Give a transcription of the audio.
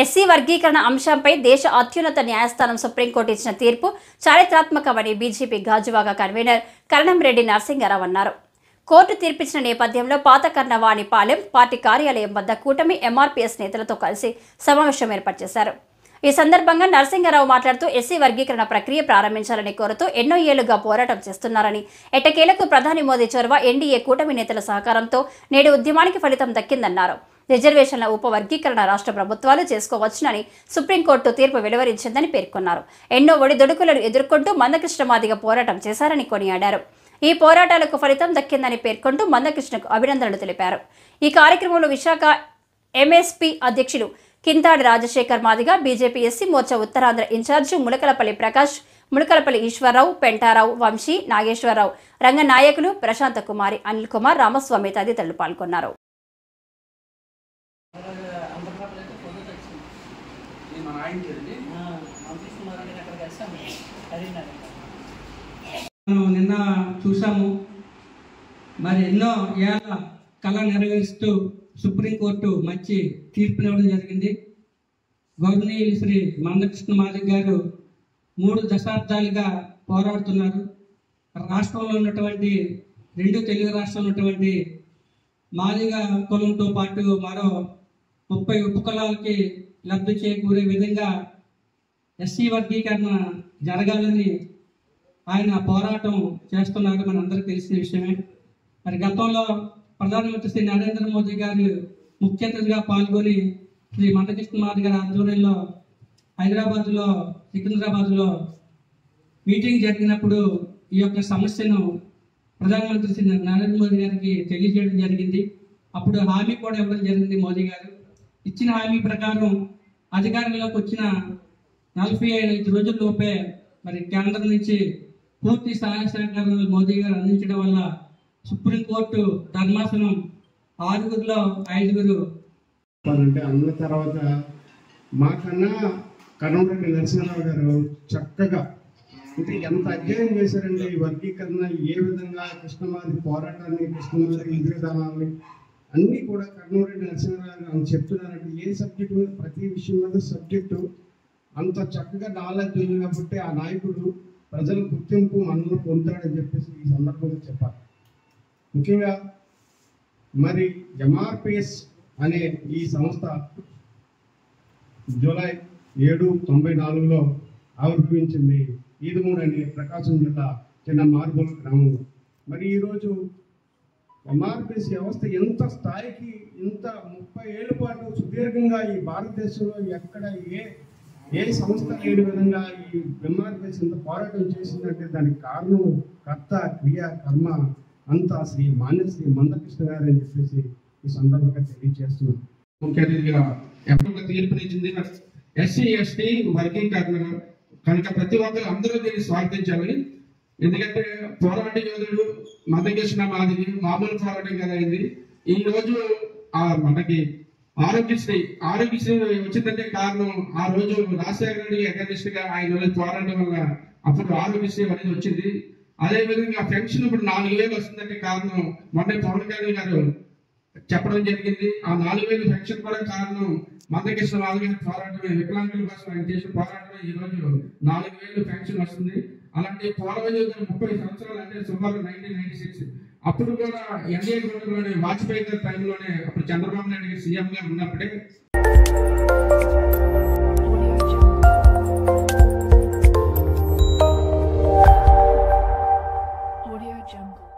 SC వర్గీకరణ అంశంపై దేశ అత్యున్నత న్యాయస్థానం సుప్రీంకోర్టు ఇచ్చిన తీర్పు చారిత్రాత్మకమని బీజేపీ గాజువాక కన్వీనర్ కరణంరెడ్డి నరసింగారావు అన్నారు. కోర్టు తీర్పిచ్చిన నేపథ్యంలో పాత కర్ణవాణిపాలెం పార్టీ కార్యాలయం వద్ద కూటమి ఎంఆర్పీఎస్ నేతలతో కలిసి సమావేశం ఏర్పాటు చేశారు. ఈ సందర్భంగా నరసింగారావు మాట్లాడుతూ ఎస్సీ వర్గీకరణ ప్రక్రియ ప్రారంభించాలని కోరుతూ ఎన్నో ఏళ్లుగా పోరాటం చేస్తున్నారని, ఎట్టకేలకు ప్రధాని మోదీ చొరవ, ఎన్డీఏ కూటమి నేతల సహకారంతో నేడు ఉద్యమానికి ఫలితం దక్కిందన్నారు. రిజర్వేషన్ల ఉపవర్గీకరణ రాష్ట్ర ప్రభుత్వాలు చేసుకోవచ్చునని సుప్రీంకోర్టు తీర్పు వెలువరించిందని పేర్కొన్నారు. ఎన్నో ఒడిదుడుకులను ఎదుర్కొంటూ మందకృష్ణ మాదిగ పోరాటం చేశారని కొనియాడారు. ఈ పోరాటాలకు ఫలితం దక్కిందని పేర్కొంటూ మందకృష్ణకు అభినందనలు తెలిపారు. ఈ కార్యక్రమంలో విశాఖ ఎంఎస్పీ అధ్యక్షులు Kinthadi Rajasekhar Madiga, BJP SC Morcha Uttarandhra incharge Mulakalapalli Prakash, Mulakalapalli Eswararao, Pentarao, Vamsi, Nageswararao, Ranga నాయకులు ప్రశాంత కుమారి, అనిల్ కుమార్, రామస్వామి తదితరులు పాల్గొన్నారు. నిన్న చూసాము. మరి ఎన్నో ఏళ్ళ కళ నెరవేరుస్తూ సుప్రీంకోర్టు మంచి తీర్పునివ్వడం జరిగింది. గౌరవనీయులు శ్రీ మందకృష్ణ మాదిగ గారు 3 దశాబ్దాలుగా పోరాడుతున్నారు. రాష్ట్రంలో ఉన్నటువంటి 2 తెలుగు రాష్ట్రాల్లో ఉన్నటువంటి మాదిగ కులంతో పాటు మరో 30 ఉపకులాలకి లబ్ధి చేకూరే విధంగా ఎస్సీ వర్గీకరణ జరగాలని ఆయన పోరాటం చేస్తున్నారు. మనందరికీ తెలిసిన విషయమే. మరి గతంలో ప్రధానమంత్రి శ్రీ నరేంద్ర మోదీ గారు ముఖ్య అతిథిగా పాల్గొని శ్రీ మందకృష్ణ మాదిగ గారి ఆధ్వర్యంలో హైదరాబాద్లో, సికింద్రాబాద్లో మీటింగ్ జరిగినప్పుడు ఈ యొక్క సమస్యను ప్రధానమంత్రి శ్రీ నరేంద్ర మోదీ గారికి తెలియజేయడం జరిగింది. అప్పుడు హామీ కూడా ఇవ్వడం జరిగింది. మోదీ గారు ఇచ్చిన హామీ ప్రకారం అధికారంలోకి వచ్చిన 45 రోజుల్లోపే మరి కేంద్రం నుంచి పూర్తి సహాయ సహకారాలు మోదీ గారు అందించడం వల్ల సుప్రీంకోర్టు ధర్మాసనం 6గురిలో 5గురు అంటే అన్న తర్వాత మాకన్నా కరణంరెడ్డి నరసింహారావు గారు చక్కగా అంటే ఎంత అధ్యయనం చేశారంటే ఈ వర్గీకరణ ఏ విధంగా కృష్ణమాది పోరాటాన్ని, కృష్ణమాది విధానాలని అన్నీ కూడా కరణంరెడ్డి నరసింహారావు గారు చెప్తున్నారంటే ఏ సబ్జెక్టు మీద ప్రతి విషయం మీద సబ్జెక్టు అంత చక్కగా నాలెడ్జ్ ఉంది కాబట్టి ఆ నాయకుడు ప్రజల గుర్తింపు మనలో పొందుతాడని చెప్పేసి ఈ సందర్భంగా చెప్పాలి. ముఖ్యంగా మరి ఎంఆర్పిఎస్ అనే ఈ సంస్థ జూలై 7, 1994లో ఆవిర్భవించింది. ఈదుమూడు అనే ప్రకాశం జిల్లా చిన్న మార్బోల్ గ్రామంలో. మరి ఈరోజు ఎంఆర్పిఎస్ వ్యవస్థ ఎంత స్థాయికి ఇంత 30 ఏళ్ల పాటు సుదీర్ఘంగా ఈ భారతదేశంలో ఎక్కడ ఏ సంస్థ లేని విధంగా ఈ ఎంఆర్పిఎస్ ఇంత పోరాటం చేసిందంటే దానికి కారణం కర్త, క్రియ, కర్మ అంతా శ్రీ మందకృష్ణ గారు అని చెప్పేసి ఈ సందర్భంగా తెలియజేస్తున్నాం. ముఖ్య అతిథిగా ఎప్పుడు తీర్పునిచ్చింది ఎస్సీ ఎస్టీ వర్గీకరణ కనుక ప్రతి ఒక్కరు అందరూ దీన్ని స్వాగతించాలి. ఎందుకంటే పోరాట యోధుడు మందకృష్ణ మాదిగ మామూలు పోరాటం కదా అయింది. ఈ రోజు మనకి ఆరోగ్యశ్రీ వచ్చిందంటే కారణం ఆ రోజు రాజశేఖర రెడ్డి అగనిస్ట్ గా ఆయన పోరాటం వల్ల అప్పుడు ఆరోగ్యశ్రీ అనేది వచ్చింది. అదే విధంగా పెన్షన్ ఇప్పుడు 4000 వస్తుందంటే కారణం మొన్న పవన్ కళ్యాణ్ గారు చెప్పడం జరిగింది. ఆ 4000 పెన్షన్ కూడా కారణం మందకృష్ణ మాదిగ పోరాటమే. వికలాంగుల కోసం ఆయన చేసిన పోరాటమే ఈ రోజు 4000 పెన్షన్ వస్తుంది. అలాంటి పోరాటం 30 సంవత్సరాలు అంటే సుమారు 1996 అప్పుడు కూడా ఎన్డీఏ గవర్నమెంట్లోనే వాజ్పేయి గారి టైంలోనే అప్పుడు చంద్రబాబు నాయుడు గారు సీఎం గా ఉన్నప్పుడే Audio Jungle.